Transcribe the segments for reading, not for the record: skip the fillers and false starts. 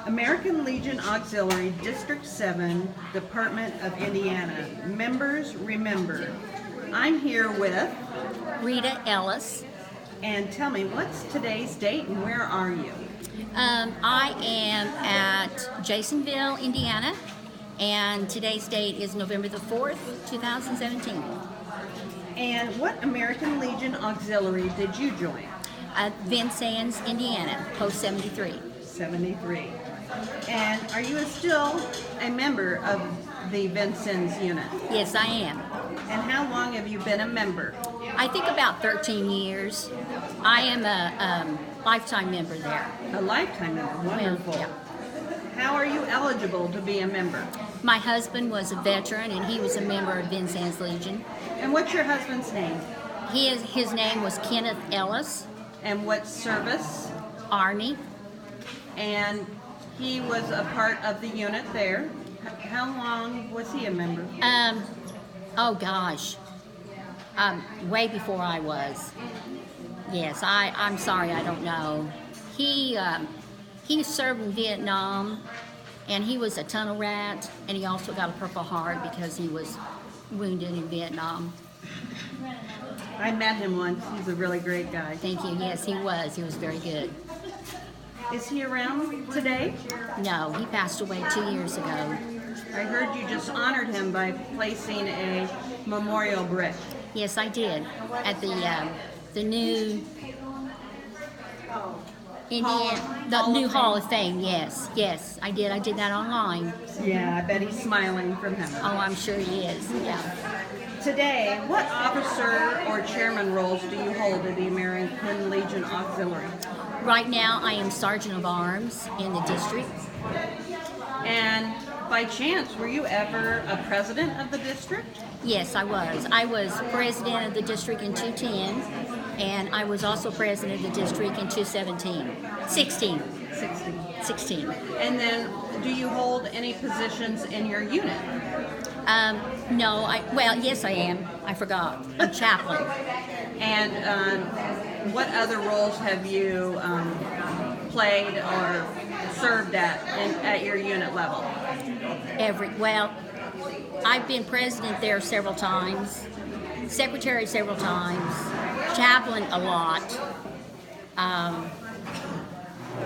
American Legion Auxiliary, District 7, Department of Indiana. Members remember. I'm here with, Rita, Ellis. and tell me, what's today's date and where are you? I am at Jasonville, Indiana, and today's date is November the 4th, 2017. And what American Legion Auxiliary did you join? Vincennes, Indiana, post 73. 73. And are you still a member of the Vincennes unit? Yes, I am. And how long have you been a member? I think about 13 years. I am a lifetime member there. A lifetime member. Wonderful. Yeah. How are you eligible to be a member? My husband was a veteran, and he was a member of Vincennes Legion. And what's your husband's name? His name was Kenneth Ellis, And what service? Army. And he was a part of the unit there. How long was he a member? Oh gosh, way before I was. Yes, I'm sorry, I don't know. He served in Vietnam, and he was a tunnel rat, and he also got a Purple Heart because he was wounded in Vietnam. I met him once. He's a really great guy. Thank you. Yes, he was. He was very good. Is he around today? No, he passed away 2 years ago. I heard you just honored him by placing a memorial brick. Yes, I did at the new the new Hall of Fame. Yes, I did. I did that online. Yeah, I bet he's smiling from heaven. Oh, I'm sure he is. Yeah. Today, what officer or chairman roles do you hold at the American Legion Auxiliary? Right now, I am Sergeant of Arms in the district. And by chance, were you ever a president of the district? Yes, I was. I was president of the district in 2010, and I was also president of the district in 2017. 16. 16. And then, do you hold any positions in your unit? No, yes, I am. I forgot. I'm chaplain. And what other roles have you played or served at your unit level? I've been president there several times, secretary several times, chaplain a lot,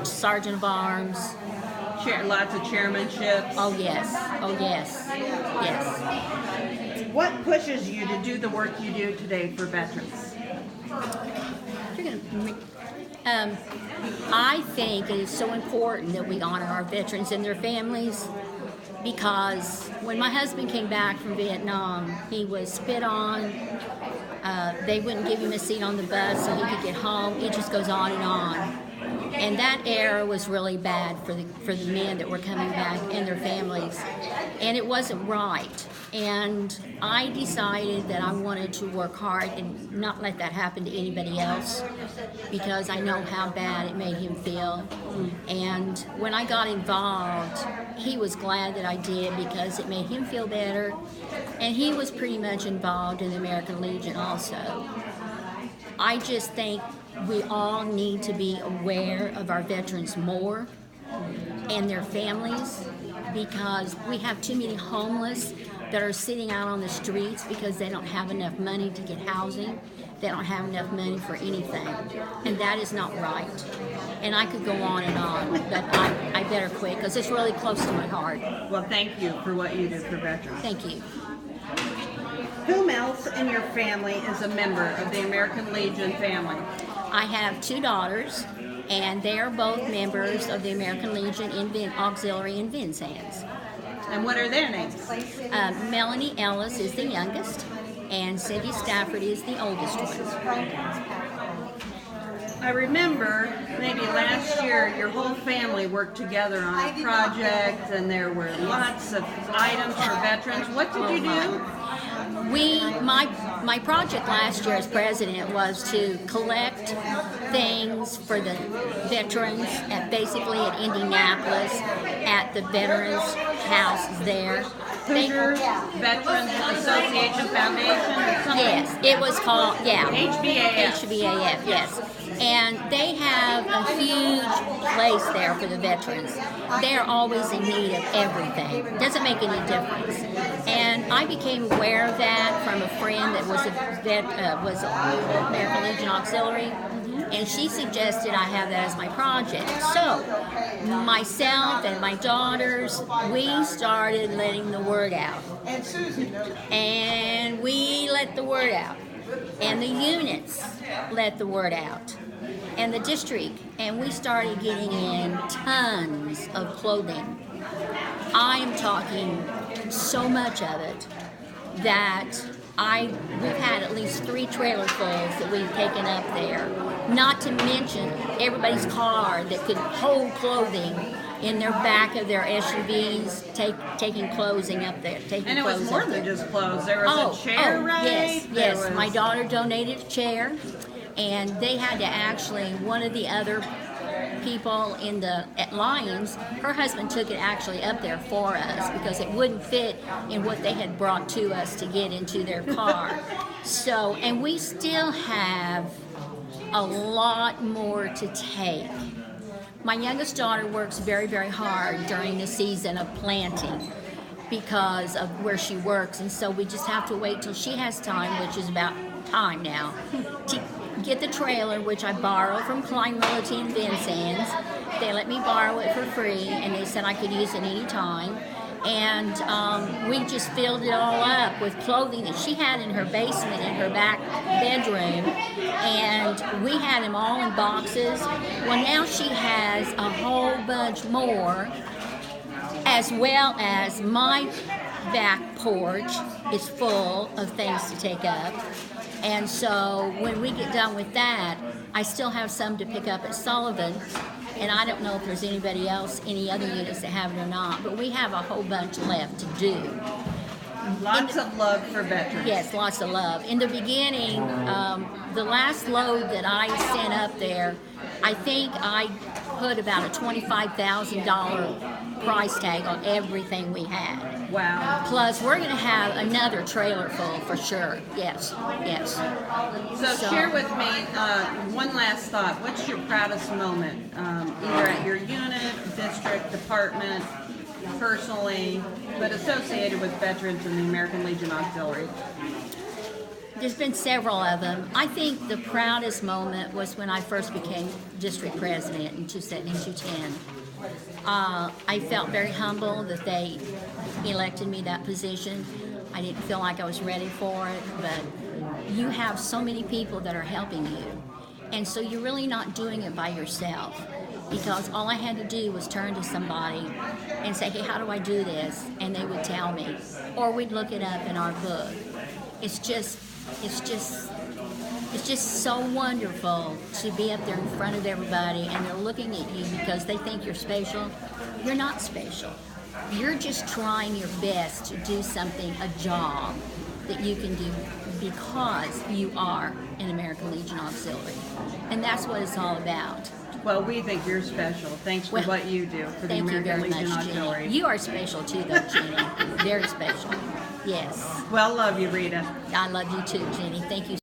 sergeant of arms. Lots of chairmanships. Oh yes. What pushes you to do the work you do today for veterans? I think it is so important that we honor our veterans and their families, because when my husband came back from Vietnam, he was spit on. They wouldn't give him a seat on the bus so he could get home. It just goes on and on. And that era was really bad for the men that were coming back and their families. And it wasn't right. And I decided that I wanted to work hard and not let that happen to anybody else, because I know how bad it made him feel. And when I got involved, he was glad that I did, because it made him feel better. And he was pretty much involved in the American Legion also. I just think we all need to be aware of our veterans more and their families, because we have too many homeless that are sitting out on the streets because they don't have enough money to get housing. They don't have enough money for anything, and that is not right. And I could go on and on, but I better quit because it's really close to my heart. Well, thank you for what you do for veterans. Thank you. Whom else in your family is a member of the American Legion family? I have 2 daughters, and they are both members of the American Legion Auxiliary in Vincennes. And what are their names? Melanie Ellis is the youngest, and Cindy Stafford is the oldest one. I remember maybe last year your whole family worked together on a project, and there were lots of items for veterans. What did you do? My project last year as president was to collect things for the veterans basically at Indianapolis, at the veterans' houses there. Hoosier Veterans Association Foundation or something? Yes, it was called, yeah. HBAF. HBAF, yes. And they have a huge place there for the veterans. They're always in need of everything. Doesn't make any difference. And I became aware of that from a friend that was a American Legion Auxiliary, and she suggested I have that as my project. So myself and my daughters, we started letting the word out. And we let the word out. And the units let the word out. And the district. And we started getting in tons of clothing. I'm talking so much of it that we've had at least 3 trailer fulls that we've taken up there. Not to mention everybody's car that could hold clothing in their back of their SUVs, taking clothing up there. And it was more than just clothes. There was a chair, right? Yes. My daughter donated a chair, and they had to actually, one of the other people at Lions, her husband took it actually up there for us because it wouldn't fit in what they had brought to us to get into their car. So, and we still have a lot more to take. My youngest daughter works very, very hard during the season of planting because of where she works, and so we just have to wait till she has time, which is about time now, to get the trailer, which I borrow from Klein Realty in Vincennes. They let me borrow it for free, and they said I could use it any time. And we just filled it all up with clothing that she had in her basement, in her back bedroom, and we had them all in boxes. Well, now she has a whole bunch more, as well as my back porch is full of things to take up. And so when we get done with that, I still have some to pick up at Sullivan. And I don't know if there's anybody else, any other units that have it or not, but we have a whole bunch left to do. Lots of love for veterans. Yes, lots of love. In the beginning, the last load that I sent up there, I think I put about a $25,000 price tag on everything we had. Wow. Plus, we're going to have another trailer full for sure. Yes. So share with me one last thought. What's your proudest moment, either at your unit, district, department, personally, but associated with veterans in the American Legion Auxiliary? There's been several of them. I think the proudest moment was when I first became district president in 2010. I felt very humble that they elected me that position. I didn't feel like I was ready for it, but you have so many people that are helping you. And so you're really not doing it by yourself, because all I had to do was turn to somebody and say, hey, how do I do this? And they would tell me, or we'd look it up in our book. It's just so wonderful to be up there in front of everybody and they're looking at you because they think you're special. You're not special. You're just trying your best to do something, a job that you can do because you are an American Legion Auxiliary. And that's what it's all about. Well, we think you're special. Thanks for what you do for the American Legion Auxiliary. You are special too, though, Jenny. Very special. Yes. Well, love you, Rita. I love you too, Jenny. Thank you.